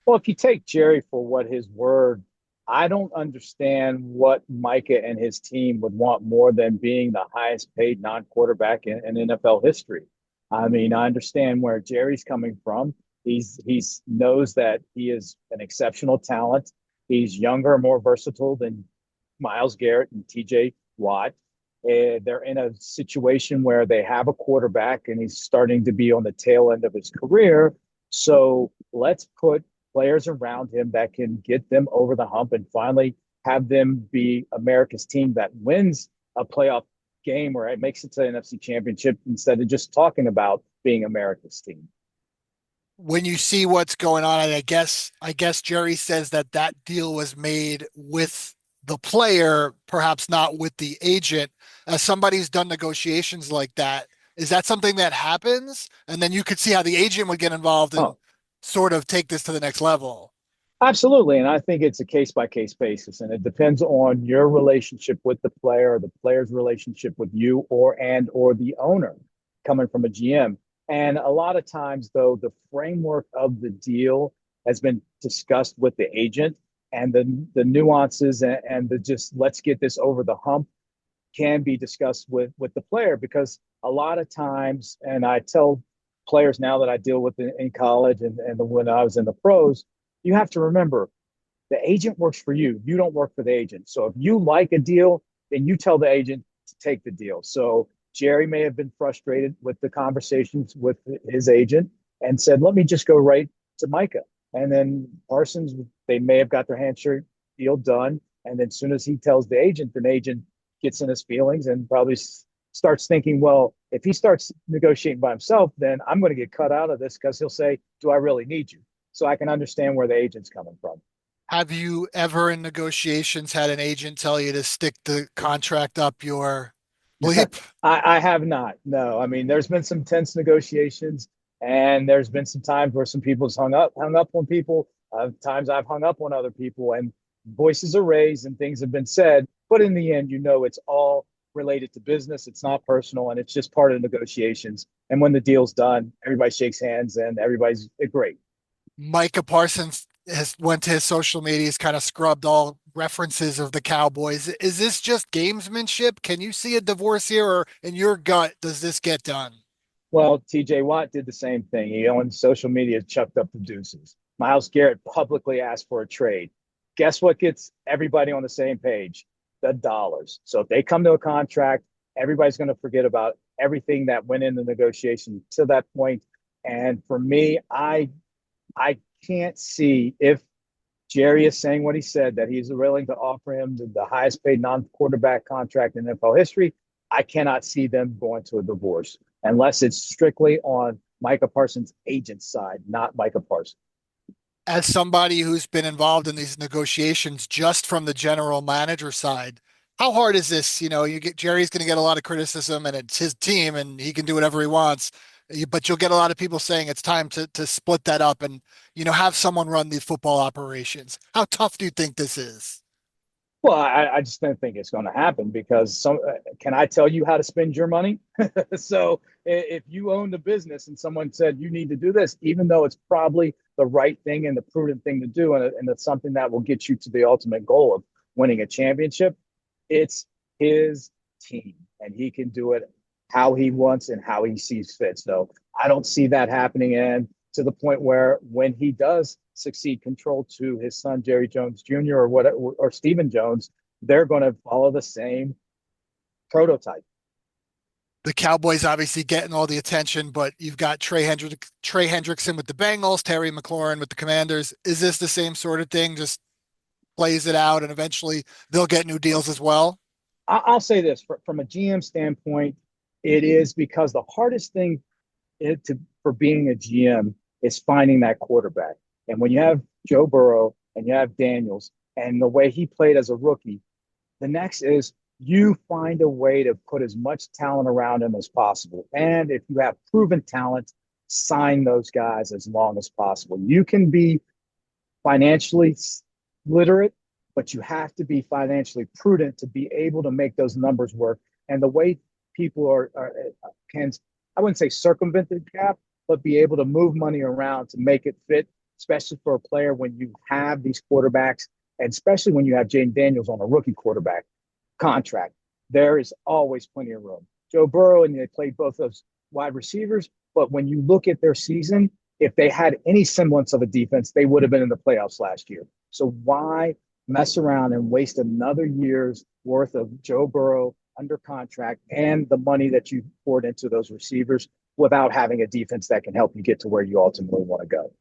Well, if you take Jerry for what his word, I don't understand what Micah and his team would want more than being the highest paid non-quarterback in NFL history. I mean, I understand where Jerry's coming from. He's knows that he is an exceptional talent. He's younger, more versatile than Miles Garrett and TJ Watt. They're in a situation where they have a quarterback and he's starting to be on the tail end of his career. So let's put players around him that can get them over the hump and finally have them be America's team that wins a playoff game or it makes it to the NFC Championship instead of just talking about being America's team. When you see what's going on, I guess Jerry says that that deal was made with the player, perhaps not with the agent. As somebody who's done negotiations like that, is that something that happens? And then you could see how the agent would get involved and Oh, sort of take this to the next level. absolutely. And I think it's a case by case basis. And it depends on your relationship with the player, the player's relationship with you, or the owner coming from a GM. And a lot of times, though, the framework of the deal has been discussed with the agent and the nuances and the just let's get this over the hump can be discussed with the player because a lot of times, and I tell players now that I deal with in college and when I was in the pros, you have to remember the agent works for you. You don't work for the agent. So if you like a deal, then you tell the agent to take the deal. So Jerry may have been frustrated with the conversations with his agent and said, let me just go right to Micah. And then Parsons, they may have got their handshake deal done. And then as soon as he tells the agent, the agent gets in his feelings and probably starts thinking, well, if he starts negotiating by himself, then I'm going to get cut out of this because he'll say, do I really need you? So I can understand where the agent's coming from. Have you ever in negotiations had an agent tell you to stick the contract up your bleep? I have not. No, I mean, there's been some tense negotiations, and there's been some times where some people's hung up on people. Times I've hung up on other people, and voices are raised and things have been said. But in the end, it's all related to business. It's not personal, and it's just part of the negotiations. And when the deal's done, everybody shakes hands and everybody's great. Micah Parsons has went to his social media, he's kind of scrubbed all references of the Cowboys. Is this just gamesmanship? Can you see a divorce here, or in your gut, does this get done? Well, TJ Watt did the same thing. He on social media chucked up the deuces. Miles Garrett publicly asked for a trade. Guess what gets everybody on the same page? The dollars. So if they come to a contract, everybody's going to forget about everything that went in the negotiation to that point. And for me, I can't see if Jerry is saying what he said that he's willing to offer him the highest paid non-quarterback contract in NFL history. I cannot see them going to a divorce unless it's strictly on Micah Parsons' agent's side, not Micah Parsons. As somebody who's been involved in these negotiations just from the general manager side, how hard is this? You get Jerry's going to get a lot of criticism and it's his team and he can do whatever he wants. But you'll get a lot of people saying it's time to split that up and, have someone run the football operations. How tough do you think this is? Well, I just don't think it's going to happen because can I tell you how to spend your money? So if you own the business and someone said you need to do this, even though it's probably the right thing and the prudent thing to do, and it's something that will get you to the ultimate goal of winning a championship, it's his team and he can do it how he wants and how he sees fit. So I don't see that happening. And to the point where when he does succeed control to his son Jerry Jones Jr. or Stephen Jones, they're going to follow the same prototype. The Cowboys obviously getting all the attention, but you've got Trey Hendrickson with the Bengals, Terry McLaurin with the Commanders. Is this the same sort of thing? Just plays it out and eventually they'll get new deals as well? I'll say this from a GM standpoint, it is because the hardest thing for being a GM is finding that quarterback. And when you have Joe Burrow and you have Daniels and the way he played as a rookie, the next is you find a way to put as much talent around him as possible. And if you have proven talent, sign those guys as long as possible. You can be financially literate, but you have to be financially prudent to be able to make those numbers work. And the way people can, I wouldn't say circumvent the cap, but be able to move money around to make it fit especially for a player when you have these quarterbacks, and especially when you have Jaden Daniels on a rookie quarterback contract. There is always plenty of room. Joe Burrow, and they played both those wide receivers, but when you look at their season, if they had any semblance of a defense, they would have been in the playoffs last year. So why mess around and waste another year's worth of Joe Burrow under contract and the money that you poured into those receivers without having a defense that can help you get to where you ultimately want to go?